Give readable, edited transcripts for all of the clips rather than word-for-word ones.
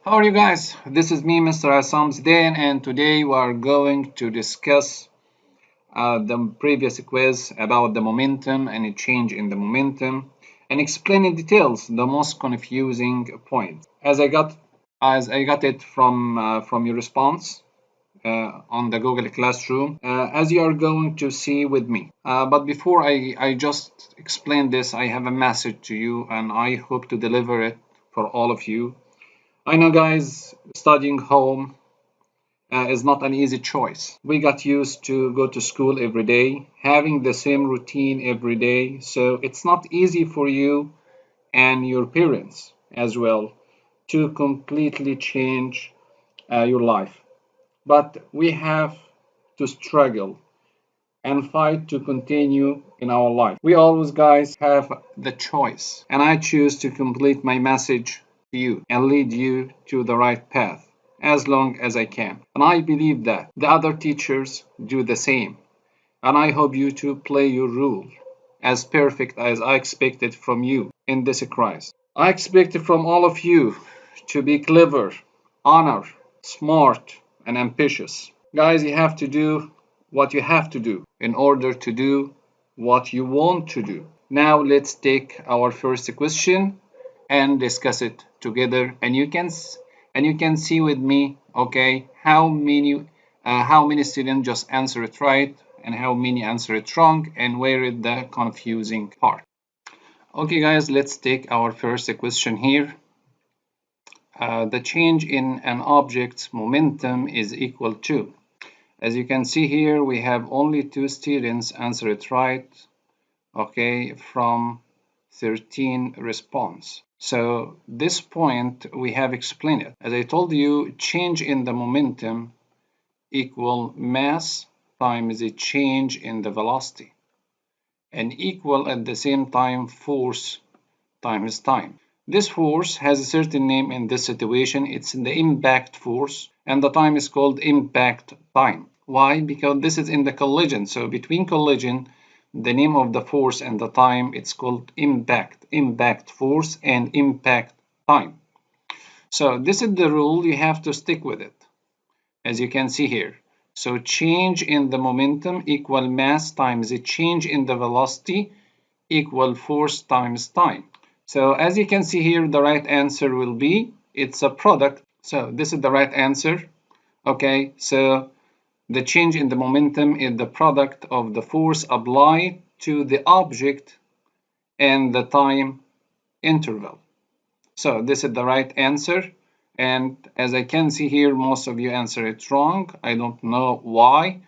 How are you guys? This is me, Mr. Assam Zidane, and today we are going to discuss the previous quiz about the momentum and a change in the momentum and explain in details the most confusing points. As I got it from your response on the Google Classroom, as you are going to see with me. But before I just explain this, I have a message to you, and I hope to deliver it for all of you. I know, guys, studying home is not an easy choice. We got used to go to school every day, having the same routine every day, so it's not easy for you and your parents as well to completely change your life. But we have to struggle and fight to continue in our life. We always, guys, have the choice, and I choose to complete my message to you and lead you to the right path as long as I can. And I believe that the other teachers do the same. And I hope you to play your role as perfect as I expected from you in this Christ. I expect from all of you to be clever, honor, smart, and ambitious. Guys, you have to do what you have to do in order to do what you want to do. Now let's take our first question and discuss it together, and you can see with me, okay, how many students just answer it right and how many answer it wrong, and where is the confusing part. Okay, guys, let's take our first question here. The change in an object's momentum is equal to. As you can see here, we have only 2 students answer it right, okay, from 13 response. So this point we have explained it. As I told you, change in the momentum equal mass times the change in the velocity, and equal at the same time force times time. This force has a certain name in this situation. It's the impact force, and the time is called impact time. Why? Because this is in the collision. So between collision, the name of the force and the time, it's called impact force and impact time. So this is the rule, you have to stick with it, as you can see here. So change in the momentum equal mass times the change in the velocity equal force times time. So as you can see here, the right answer will be, it's a product. So this is the right answer. Okay, so the change in the momentum is the product of the force applied to the object and the time interval. So this is the right answer. And as I can see here, most of you answer it wrong. I don't know why,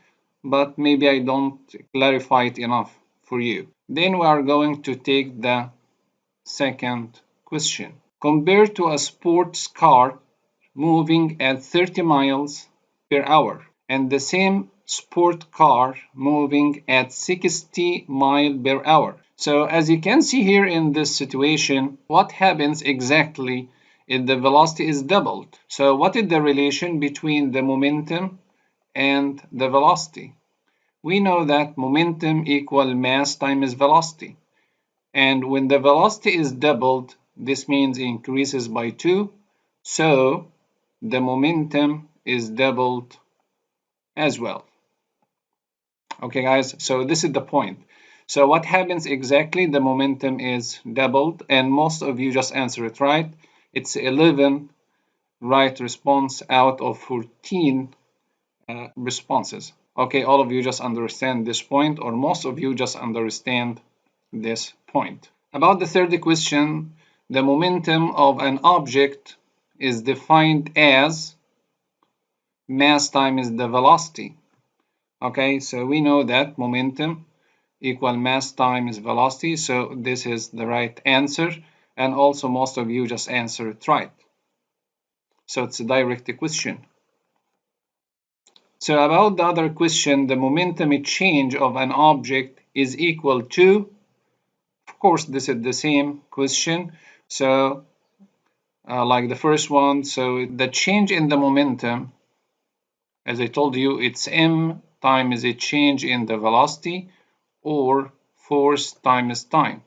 but maybe I don't clarify it enough for you. Then we are going to take the second question. Compared to a sports car moving at 30 miles per hour and the same sport car moving at 60 miles per hour. So as you can see here in this situation, what happens exactly is the velocity is doubled. So what is the relation between the momentum and the velocity? We know that momentum equal mass times velocity. And when the velocity is doubled, this means it increases by 2. So the momentum is doubled as well. Okay, guys, so this is the point. So what happens exactly? The momentum is doubled, and most of you just answer it right. It's 11 right response out of 14 responses. Okay, all of you just understand this point, or most of you just understand this point. About the third question, the momentum of an object is defined as mass times the velocity. Okay, so we know that momentum equal mass times velocity, so this is the right answer, and also most of you just answer it right. So it's a direct question. So about the other question, the momentum change of an object is equal to, of course, this is the same question. So like the first one, so the change in the momentum, as I told you, it's m times a change in the velocity or force times time.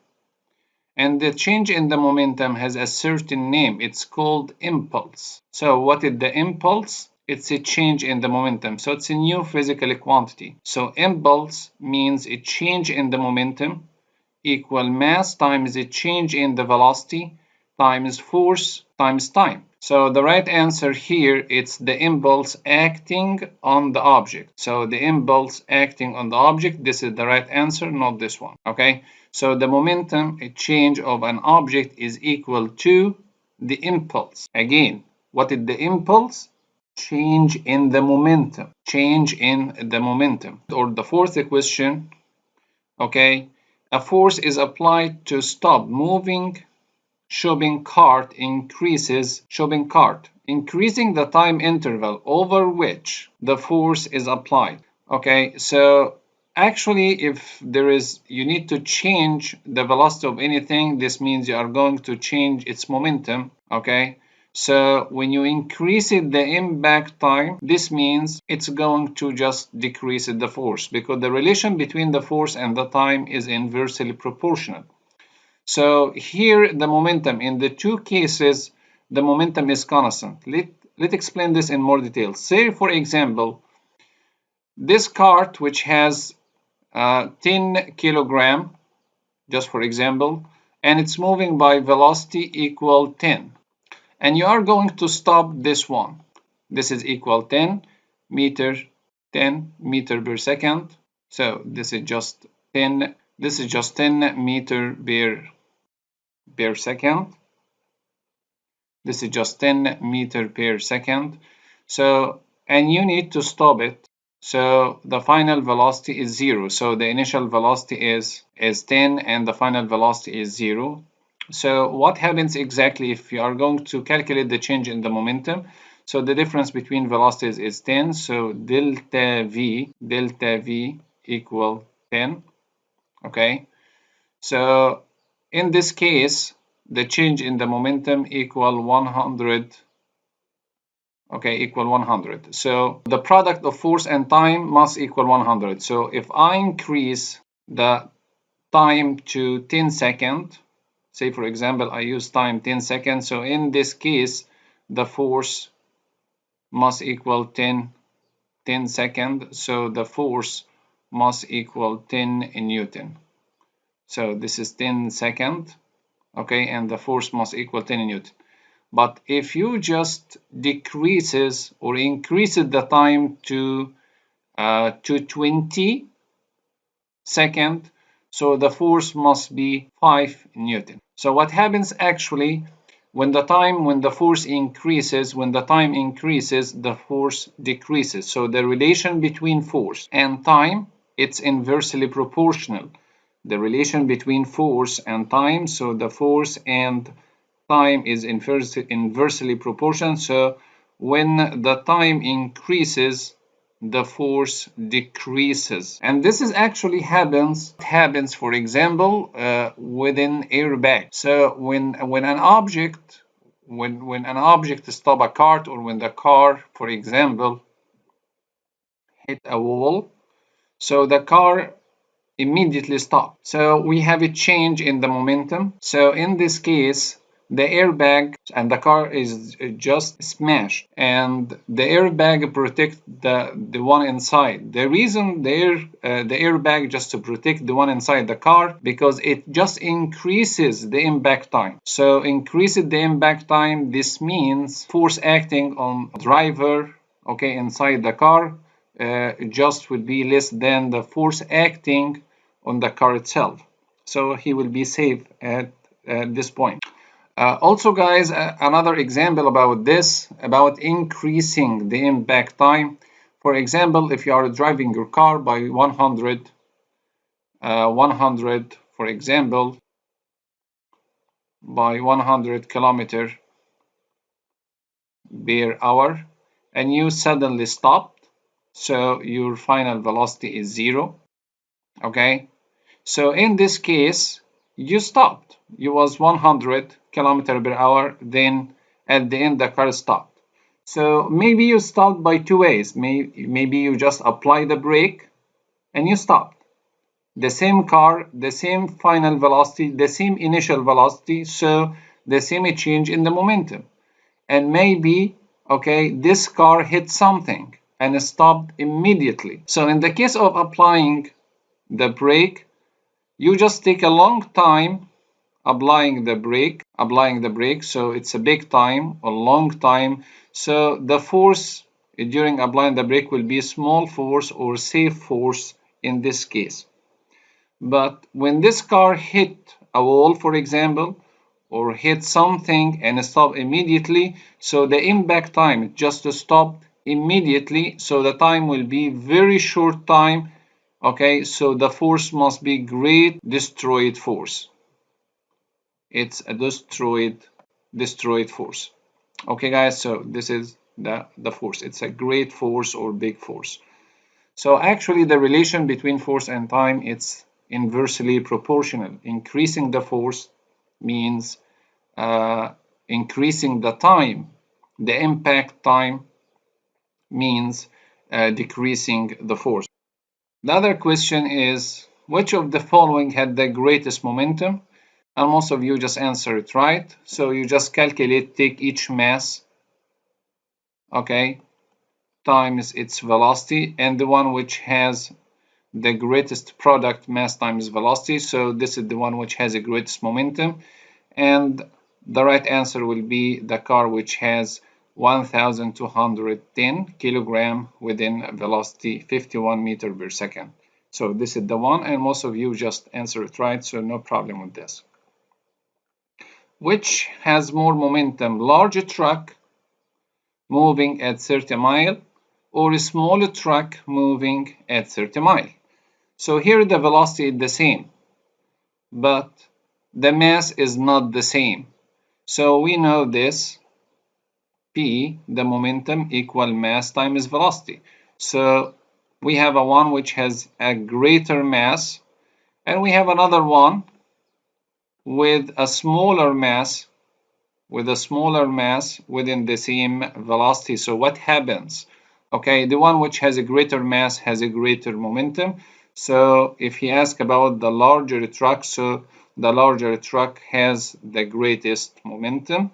and the change in the momentum has a certain name. It's called impulse. So what is the impulse? It's a change in the momentum. So it's a new physical quantity. So impulse means a change in the momentum equal mass times a change in the velocity times force times time. So the right answer here, it's the impulse acting on the object. So the impulse acting on the object, this is the right answer, not this one. Okay, so the momentum, a change of an object, is equal to the impulse. Again, what is the impulse? Change in the momentum. Change in the momentum. Or the fourth question, okay, a force is applied to stop moving shopping cart, increasing the time interval over which the force is applied. Okay, so actually if you need to change the velocity of anything, this means you are going to change its momentum. Okay, so when you increase the impact time, this means it's going to just decrease the force, because the relation between the force and the time is inversely proportional. So here the momentum, in the two cases, the momentum is constant. Let's explain this in more detail. Say, for example, this cart which has 10 kilogram, just for example, and it's moving by velocity equal 10. And you are going to stop this one. This is equal 10 meter per second. So this is just 10 meter per second. This is just 10 meter per second. So, and you need to stop it. So the final velocity is 0. So the initial velocity is 10 and the final velocity is 0. So what happens exactly if you are going to calculate the change in the momentum? So the difference between velocities is 10. So delta V equal 10. Okay. So in this case, the change in the momentum equal 100. Okay, equal 100. So the product of force and time must equal 100. So if I increase the time to 10 seconds, say for example I use time 10 seconds, so in this case the force must equal 10 seconds. So the force must equal 10 Newton. So this is 10 seconds. Okay, and the force must equal 10 Newton. But if you just decreases or increases the time to 20 seconds, so the force must be 5 Newton. So what happens actually when the force increases, the force decreases. So the relation between force and time, it's inversely proportional. The relation between force and time, so the force and time is inversely proportional. So when the time increases, the force decreases. And this is actually happens for example within airbag. So when an object stop a cart, or when the car, for example, hit a wall, so the car immediately stop. So we have a change in the momentum. So in this case, the airbag and the car is just smashed, and the airbag protect the one inside. The reason the airbag just to protect the one inside the car, because it just increases the impact time. So increases the impact time, this means force acting on driver, okay, inside the car just would be less than the force acting on the car itself. So he will be safe at this point. Also guys, another example about this, about increasing the impact time. For example, if you are driving your car by 100, for example, by 100 kilometers per hour, and you suddenly stopped, so your final velocity is 0. Okay, so in this case, you stopped. You was 100 kilometers per hour, then at the end the car stopped. So maybe you stopped by two ways. Maybe you just apply the brake and you stopped. the same car, the same final velocity, the same initial velocity, so the same change in the momentum. And maybe, okay, this car hit something and stopped immediately. So in the case of applying the brake, you just take a long time applying the brake, so it's a big time, a long time. So the force during applying the brake will be small force or safe force in this case. But when this car hit a wall, for example, or hit something and stop immediately, so the impact time just to stop immediately, so the time will be very short time. Okay, so the force must be great destroyed force. It's a destroyed force. Okay guys, so this is the force. It's a great force or big force. So actually the relation between force and time, it's inversely proportional. Increasing the force means increasing the time. The impact time means decreasing the force. The other question is, which of the following had the greatest momentum? And most of you just answer it right. So you just calculate, take each mass, okay, times its velocity, and the one which has the greatest product mass times velocity. So this is the one which has the greatest momentum. And the right answer will be the car which has 1210 kilogram within velocity 51 meter per second. So this is the one, and most of you just answer it right, so no problem with this. Which has more momentum, large truck moving at 30 miles or a small truck moving at 30 miles? So here the velocity is the same, but the mass is not the same. So we know this, P, the momentum, equal mass times velocity. So we have a one which has a greater mass, and we have another one with a smaller mass within the same velocity. So what happens? Okay, the one which has a greater mass has a greater momentum. So if he asks about the larger truck, so the larger truck has the greatest momentum.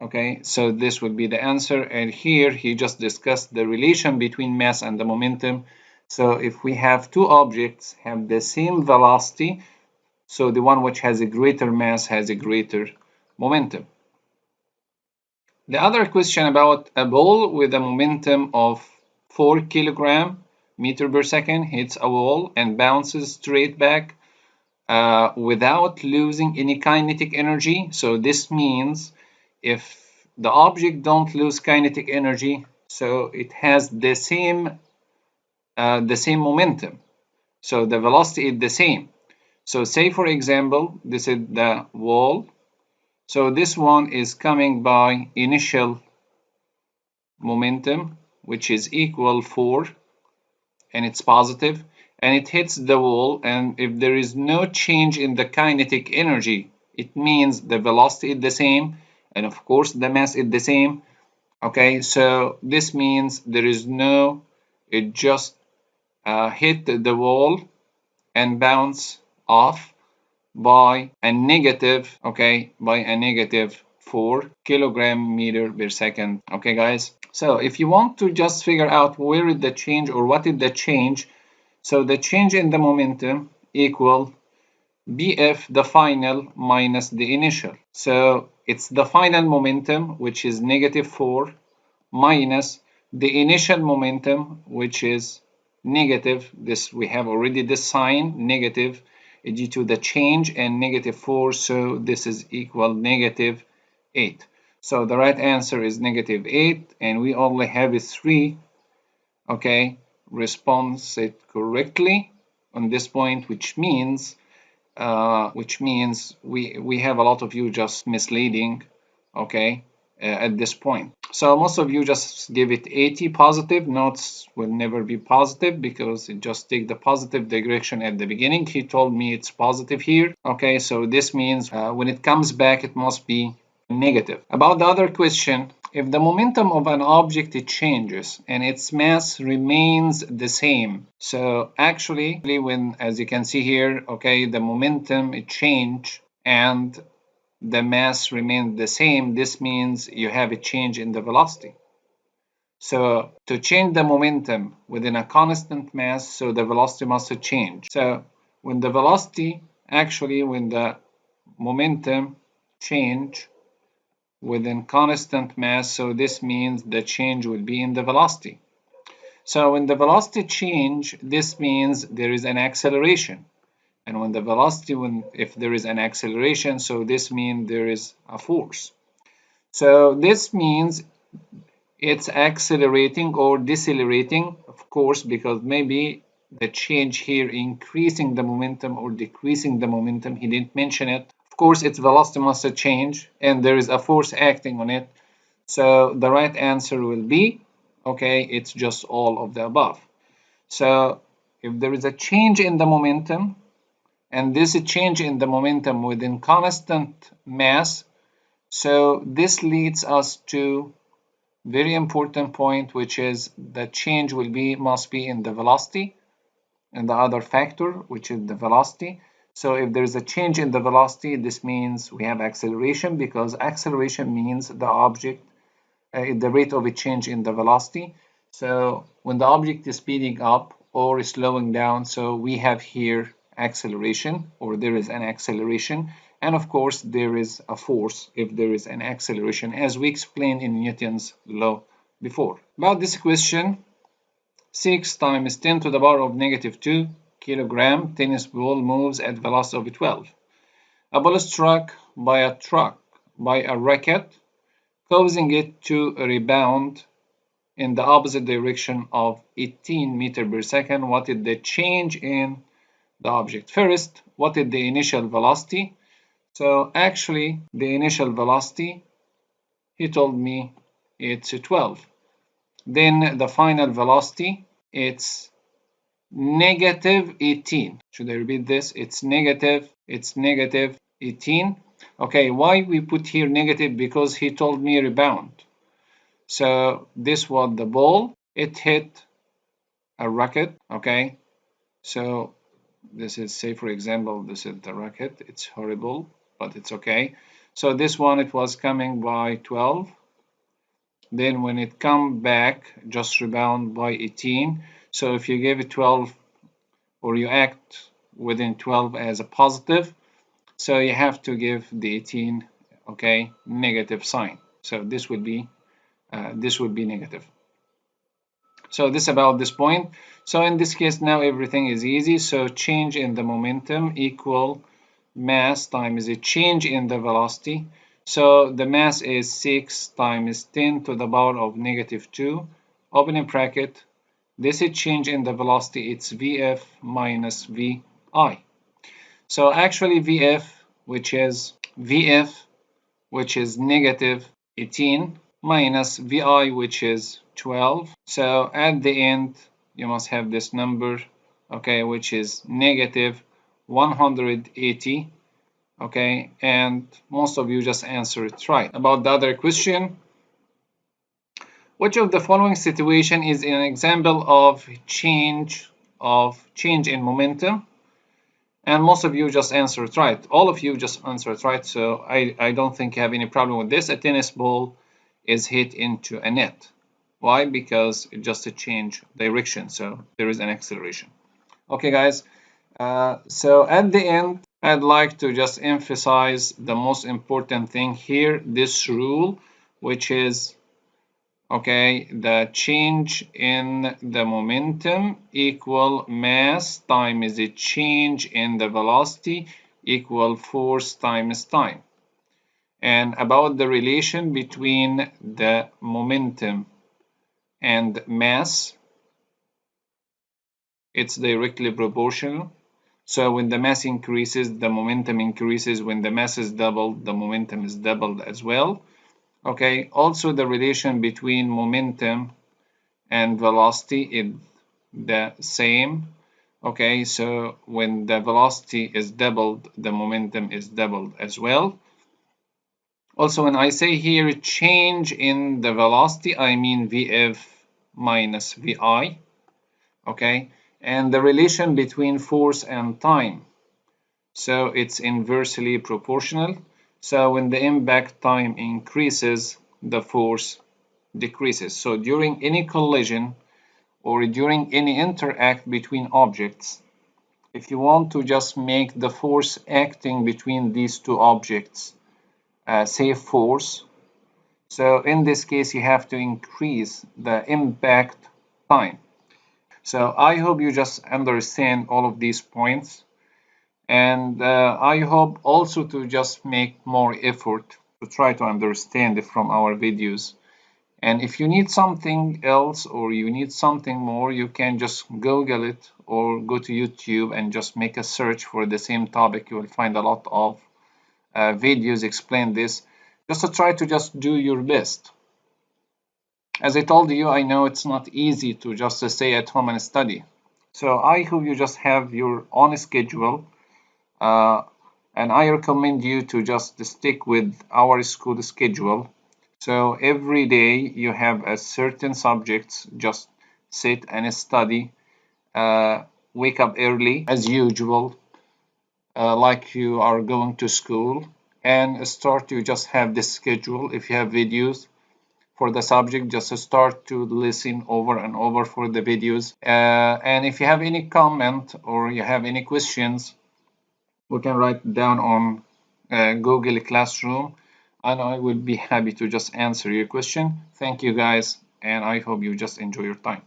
Okay, so this would be the answer. And here he just discussed the relation between mass and the momentum. So if we have two objects have the same velocity, so the one which has a greater mass has a greater momentum. The other question about a ball with a momentum of 4 kilogram meter per second hits a wall and bounces straight back without losing any kinetic energy. So this means if the object don't lose kinetic energy, so it has the same momentum. So the velocity is the same. So say for example, this is the wall. So this one is coming by initial momentum, which is equal 4, and it's positive, and it hits the wall, and if there is no change in the kinetic energy, it means the velocity is the same, and of course the mass is the same. Okay, so this means there is no, it just hit the wall and bounce off by a negative, okay, by a negative 4 kilogram meter per second. Okay guys, so if you want to just figure out where is the change or what is the change, so the change in the momentum equal BF the final minus the initial. So it's the final momentum, which is negative 4, minus the initial momentum, which is negative, this we have already this sign negative due to the change, and negative 4, so this is equal negative 8. So the right answer is negative 8, and we only have 3, okay, response it correctly on this point, which means we have a lot of you just misleading, okay, at this point. So most of you just give it 80 positive. Notes will never be positive because it just take the positive direction at the beginning. He told me it's positive here. Okay, so this means when it comes back, it must be negative. About the other question, if the momentum of an object it changes and its mass remains the same. So actually when, as you can see here, okay, the momentum it changed and the mass remained the same, this means you have a change in the velocity. So to change the momentum within a constant mass, so the velocity must change. So when the velocity, actually when the momentum change within constant mass, so this means the change will be in the velocity. So when the velocity change, this means there is an acceleration. And when the velocity, if there is an acceleration, so this means there is a force. So this means it's accelerating or decelerating, of course, because maybe the change here increasing the momentum or decreasing the momentum, he didn't mention it. Of course, its velocity must change and there is a force acting on it. So the right answer will be, okay, it's just all of the above. So if there is a change in the momentum, and this change in the momentum within constant mass, so this leads us to very important point, which is the change must be in the velocity and the other factor, which is the velocity. So if there is a change in the velocity, this means we have acceleration, because acceleration means the object, the rate of a change in the velocity. So when the object is speeding up or slowing down, so we have here acceleration, or there is an acceleration. And of course, there is a force if there is an acceleration, as we explained in Newton's law before. About this question, 6 times 10 to the power of negative 2 kilogram tennis ball moves at velocity of 12. A ball is struck by a racket, causing it to rebound in the opposite direction of 18 meters per second. What is the change in the object? First, what is the initial velocity? So actually, the initial velocity, he told me it's 12. Then the final velocity, it's negative 18. Should I repeat this? It's negative 18. Okay, why we put here negative? Because he told me rebound. So this was the ball. It hit a racket. Okay, so this is, say for example, this is the racket. It's horrible, but it's okay. So this one, it was coming by 12. Then when it come back, just rebound by 18. So if you give it 12, or you act within 12 as a positive, so you have to give the 18, okay, negative sign. So this would be negative. So this about this point. So in this case, now everything is easy. So change in the momentum equal mass times a change in the velocity. So the mass is 6 times 10 to the power of negative 2, opening bracket. This is change in the velocity, it's Vf minus Vi. So actually Vf, which is negative 18, minus Vi, which is 12. So at the end, you must have this number, okay, which is negative 180. Okay, and most of you just answer it right. About the other question, which of the following situation is an example of change in momentum? And most of you just answer it right. All of you just answer it right, so I don't think you have any problem with this. A tennis ball is hit into a net. Why? Because it just a change direction, so there is an acceleration. Okay, guys, so at the end, I'd like to just emphasize the most important thing here, this rule, which is, okay, the change in the momentum equal mass times the change in the velocity equal force times time. And about the relation between the momentum and mass, it's directly proportional. So when the mass increases, the momentum increases. When the mass is doubled, the momentum is doubled as well. Okay, also the relation between momentum and velocity is the same. Okay, so when the velocity is doubled, the momentum is doubled as well. Also, when I say here change in the velocity, I mean Vf minus Vi, okay? And the relation between force and time. So it's inversely proportional. So when the impact time increases, the force decreases. So during any collision or during any interact between objects, if you want to just make the force acting between these two objects say force, so in this case you have to increase the impact time. So I hope you just understand all of these points, and I hope also to just make more effort to try to understand it from our videos. And if you need something else or you need something more, you can just Google it or go to YouTube and just make a search for the same topic. You will find a lot of videos explain this. Just to try to just do your best. As I told you, I know it's not easy to just stay at home and study. So I hope you just have your own schedule, uh, and I recommend you to just stick with our school schedule. So every day you have a certain subjects, just sit and study, wake up early as usual, like you are going to school, and start to just have this schedule. If you have videos for the subject, just start to listen over and over for the videos. And if you have any comment or you have any questions, we can write down on Google Classroom, and I will be happy to just answer your question. Thank you guys, and I hope you just enjoy your time.